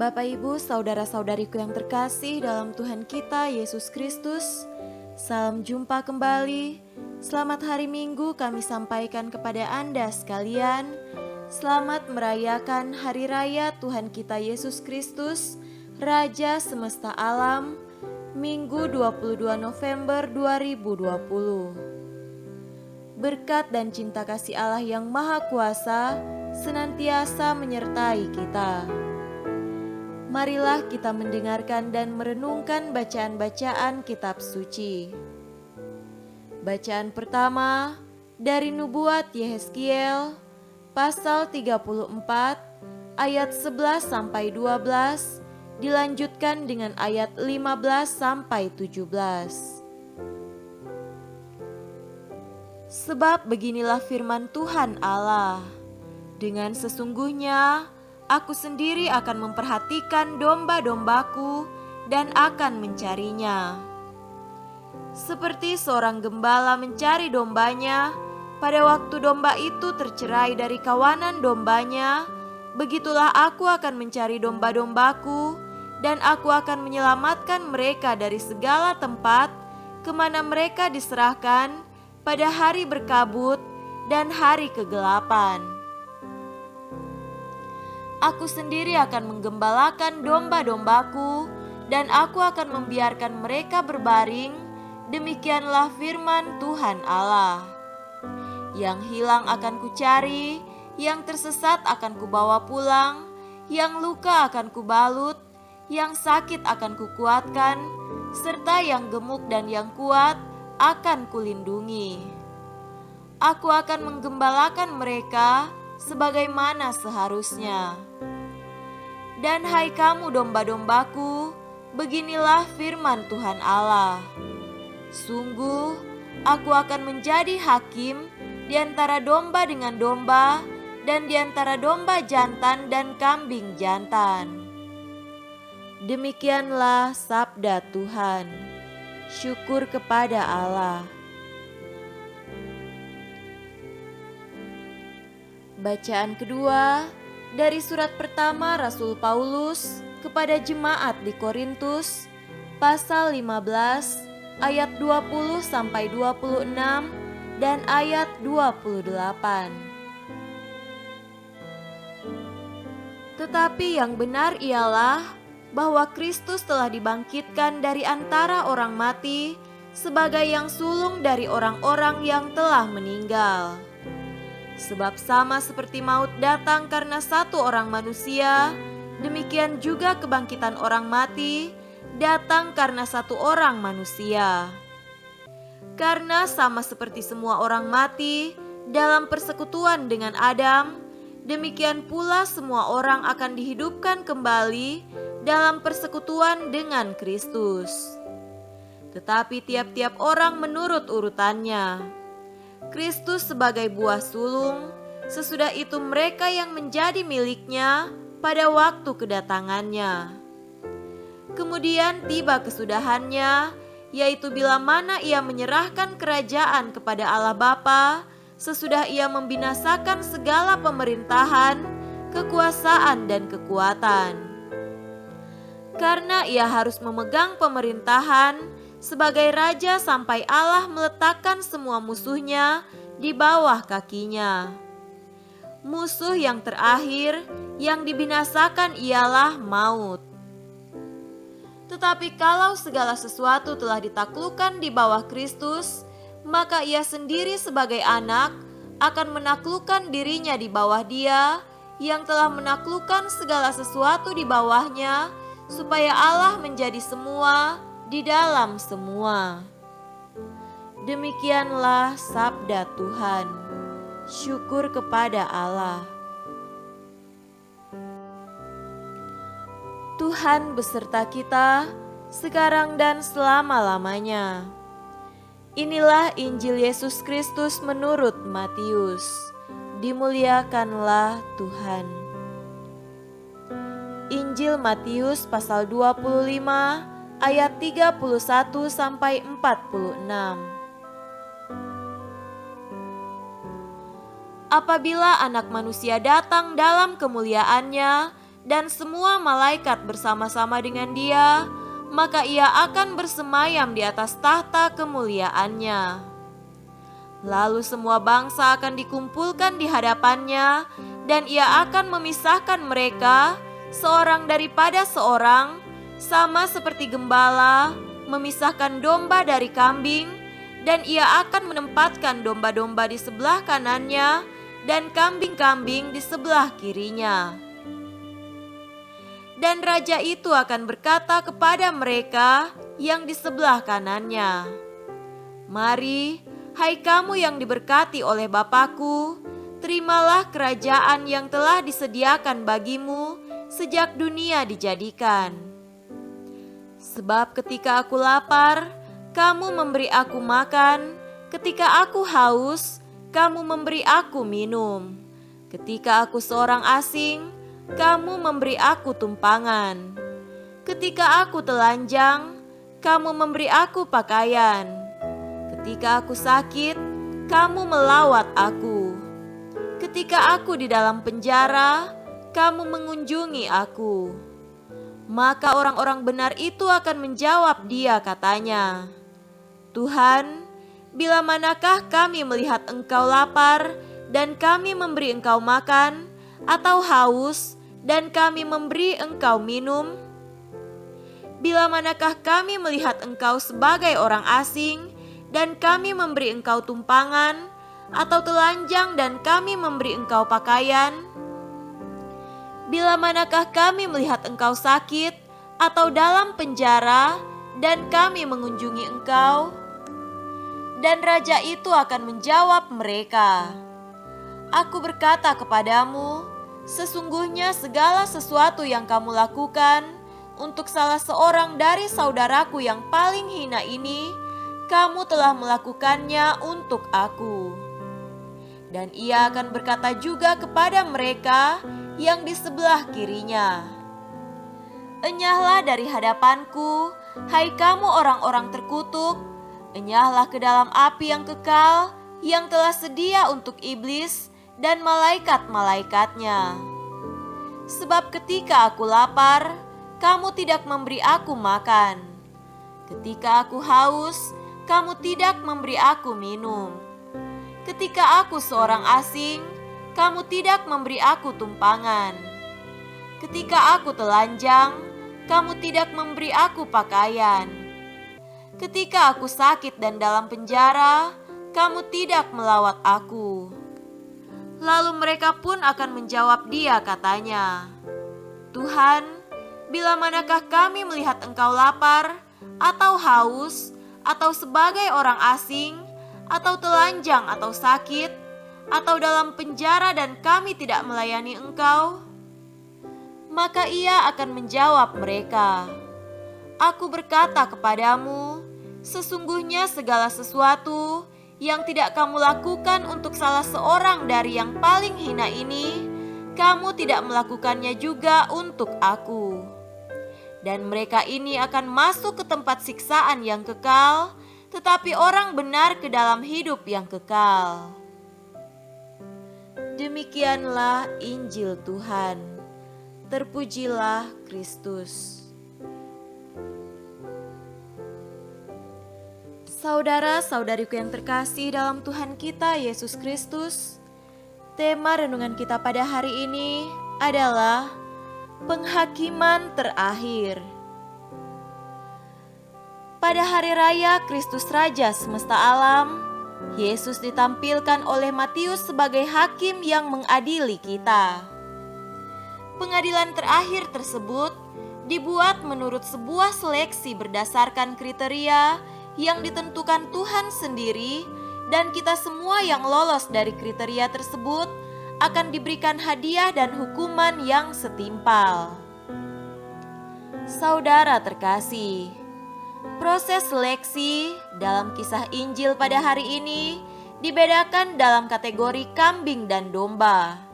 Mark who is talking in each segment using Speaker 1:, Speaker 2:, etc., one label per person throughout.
Speaker 1: Bapak, Ibu, saudara-saudariku yang terkasih dalam Tuhan kita Yesus Kristus, salam jumpa kembali. Selamat hari Minggu kami sampaikan kepada Anda sekalian. Selamat merayakan Hari Raya Tuhan kita Yesus Kristus, Raja semesta alam, Minggu 22 November 2020. Berkat dan cinta kasih Allah yang Maha Kuasa senantiasa menyertai kita. Marilah kita mendengarkan dan merenungkan bacaan-bacaan kitab suci. Bacaan pertama dari Nubuat Yehezkiel pasal 34 ayat 11 sampai 12, dilanjutkan dengan ayat 15 sampai 17. Sebab beginilah firman Tuhan Allah, dengan sesungguhnya aku sendiri akan memperhatikan domba-dombaku dan akan mencarinya. Seperti seorang gembala mencari dombanya, pada waktu domba itu tercerai dari kawanan dombanya, begitulah aku akan mencari domba-dombaku, dan aku akan menyelamatkan mereka dari segala tempat kemana mereka diserahkan pada hari berkabut dan hari kegelapan. Aku sendiri akan menggembalakan domba-dombaku, dan aku akan membiarkan mereka berbaring. Demikianlah firman Tuhan Allah. Yang hilang akan kucari, yang tersesat akan kubawa pulang, yang luka akan kubalut, yang sakit akan kukuatkan, serta yang gemuk dan yang kuat akan kulindungi. Aku akan menggembalakan mereka sebagaimana seharusnya. Dan hai kamu domba-dombaku, beginilah firman Tuhan Allah. Sungguh, aku akan menjadi hakim di antara domba dengan domba, dan di antara domba jantan dan kambing jantan. Demikianlah sabda Tuhan. Syukur kepada Allah. Bacaan kedua dari surat pertama Rasul Paulus kepada jemaat di Korintus, pasal 15 ayat 20 sampai 26 dan ayat 28. Tetapi yang benar ialah bahwa Kristus telah dibangkitkan dari antara orang mati sebagai yang sulung dari orang-orang yang telah meninggal. Sebab sama seperti maut datang karena satu orang manusia, demikian juga kebangkitan orang mati datang karena satu orang manusia. Karena sama seperti semua orang mati dalam persekutuan dengan Adam, demikian pula semua orang akan dihidupkan kembali dalam persekutuan dengan Kristus. Tetapi tiap-tiap orang menurut urutannya. Kristus sebagai buah sulung, sesudah itu mereka yang menjadi miliknya pada waktu kedatangannya. Kemudian tiba kesudahannya, yaitu bila mana ia menyerahkan kerajaan kepada Allah Bapa, sesudah ia membinasakan segala pemerintahan, kekuasaan dan kekuatan. Karena ia harus memegang pemerintahan sebagai raja sampai Allah meletakkan semua musuhnya di bawah kakinya. Musuh yang terakhir yang dibinasakan ialah maut. Tetapi kalau segala sesuatu telah ditaklukkan di bawah Kristus, maka ia sendiri sebagai anak akan menaklukkan dirinya di bawah Dia yang telah menaklukkan segala sesuatu di bawahnya, supaya Allah menjadi semua di dalam semua. Demikianlah sabda Tuhan. Syukur kepada Allah. Tuhan beserta kita sekarang dan selama-lamanya. Inilah Injil Yesus Kristus menurut Matius. Dimuliakanlah Tuhan. Injil Matius pasal 25 ayat 31 sampai 46. Apabila Anak Manusia datang dalam kemuliaannya dan semua malaikat bersama-sama dengan Dia, maka Ia akan bersemayam di atas tahta kemuliaannya. Lalu semua bangsa akan dikumpulkan di hadapannya, dan Ia akan memisahkan mereka seorang daripada seorang, sama seperti gembala memisahkan domba dari kambing, dan Ia akan menempatkan domba-domba di sebelah kanannya dan kambing-kambing di sebelah kirinya. Dan raja itu akan berkata kepada mereka yang di sebelah kanannya, "Mari, hai kamu yang diberkati oleh Bapa-Ku, terimalah kerajaan yang telah disediakan bagimu sejak dunia dijadikan. Sebab ketika aku lapar, kamu memberi aku makan, ketika aku haus, kamu memberi aku minum. Ketika aku seorang asing, kamu memberi aku tumpangan. Ketika aku telanjang, kamu memberi aku pakaian. Ketika aku sakit, kamu melawat aku. Ketika aku di dalam penjara, kamu mengunjungi aku." Maka orang-orang benar itu akan menjawab Dia katanya, "Tuhan, bila manakah kami melihat Engkau lapar dan kami memberi Engkau makan, atau haus dan kami memberi Engkau minum? Bila manakah kami melihat Engkau sebagai orang asing dan kami memberi Engkau tumpangan, atau telanjang dan kami memberi Engkau pakaian? Bila manakah kami melihat Engkau sakit atau dalam penjara dan kami mengunjungi Engkau?" Dan raja itu akan menjawab mereka, "Aku berkata kepadamu, sesungguhnya segala sesuatu yang kamu lakukan untuk salah seorang dari saudaraku yang paling hina ini, kamu telah melakukannya untuk aku." Dan Ia akan berkata juga kepada mereka yang di sebelah kirinya, "Enyahlah dari hadapanku, hai kamu orang-orang terkutuk, enyahlah ke dalam api yang kekal yang telah sedia untuk iblis dan malaikat-malaikatnya. Sebab ketika aku lapar, kamu tidak memberi aku makan. Ketika aku haus, kamu tidak memberi aku minum. Ketika aku seorang asing, kamu tidak memberi aku tumpangan. Ketika aku telanjang, kamu tidak memberi aku pakaian. Ketika aku sakit dan dalam penjara, kamu tidak melawat aku." Lalu mereka pun akan menjawab Dia katanya, "Tuhan, bila manakah kami melihat Engkau lapar, atau haus, atau sebagai orang asing, atau telanjang atau sakit, atau dalam penjara dan kami tidak melayani Engkau?" Maka Ia akan menjawab mereka, "Aku berkata kepadamu, sesungguhnya segala sesuatu yang tidak kamu lakukan untuk salah seorang dari yang paling hina ini, kamu tidak melakukannya juga untuk aku." Dan mereka ini akan masuk ke tempat siksaan yang kekal, tetapi orang benar ke dalam hidup yang kekal. Demikianlah Injil Tuhan. Terpujilah Kristus. Saudara-saudariku yang terkasih dalam Tuhan kita Yesus Kristus, tema renungan kita pada hari ini adalah penghakiman terakhir. Pada hari raya Kristus Raja semesta alam, Yesus ditampilkan oleh Matius sebagai hakim yang mengadili kita. Pengadilan terakhir tersebut dibuat menurut sebuah seleksi berdasarkan kriteria yang ditentukan Tuhan sendiri, dan kita semua yang lolos dari kriteria tersebut akan diberikan hadiah dan hukuman yang setimpal. Saudara terkasih, proses seleksi dalam kisah Injil pada hari ini dibedakan dalam kategori kambing dan domba.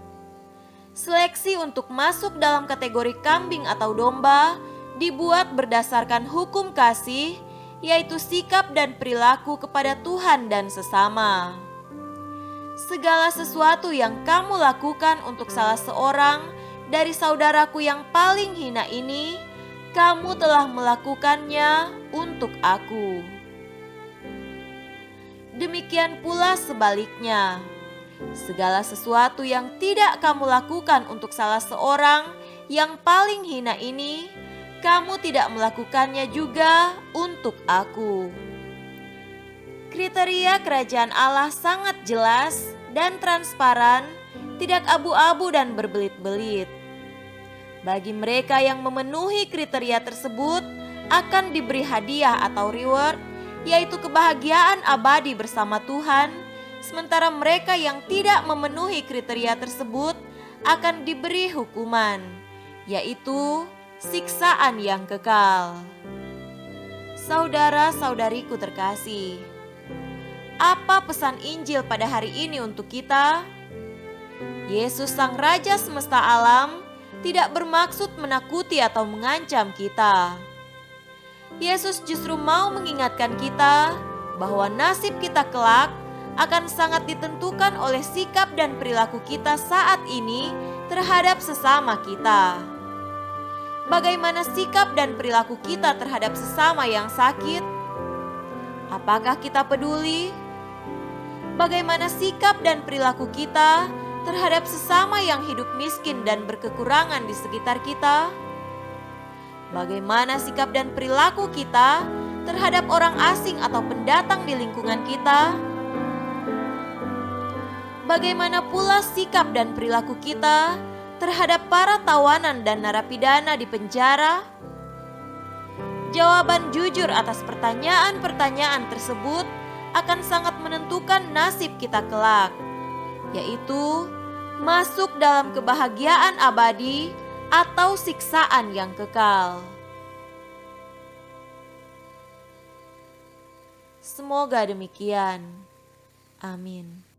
Speaker 1: Seleksi untuk masuk dalam kategori kambing atau domba dibuat berdasarkan hukum kasih, yaitu sikap dan perilaku kepada Tuhan dan sesama. Segala sesuatu yang kamu lakukan untuk salah seorang dari saudaraku yang paling hina ini, kamu telah melakukannya untuk aku. Demikian pula sebaliknya, segala sesuatu yang tidak kamu lakukan untuk salah seorang yang paling hina ini, kamu tidak melakukannya juga untuk aku. Kriteria kerajaan Allah sangat jelas dan transparan, tidak abu-abu dan berbelit-belit. Bagi mereka yang memenuhi kriteria tersebut akan diberi hadiah atau reward, yaitu kebahagiaan abadi bersama Tuhan, sementara mereka yang tidak memenuhi kriteria tersebut akan diberi hukuman, yaitu siksaan yang kekal. Saudara-saudariku terkasih, apa pesan Injil pada hari ini untuk kita? Yesus Sang Raja semesta alam tidak bermaksud menakuti atau mengancam kita. Yesus justru mau mengingatkan kita bahwa nasib kita kelak akan sangat ditentukan oleh sikap dan perilaku kita saat ini terhadap sesama kita. Bagaimana sikap dan perilaku kita terhadap sesama yang sakit? Apakah kita peduli? Bagaimana sikap dan perilaku kita terhadap sesama yang hidup miskin dan berkekurangan di sekitar kita? Bagaimana sikap dan perilaku kita terhadap orang asing atau pendatang di lingkungan kita? Bagaimana pula sikap dan perilaku kita terhadap para tawanan dan narapidana di penjara? Jawaban jujur atas pertanyaan-pertanyaan tersebut akan sangat menentukan nasib kita kelak, yaitu masuk dalam kebahagiaan abadi atau siksaan yang kekal. Semoga demikian. Amin.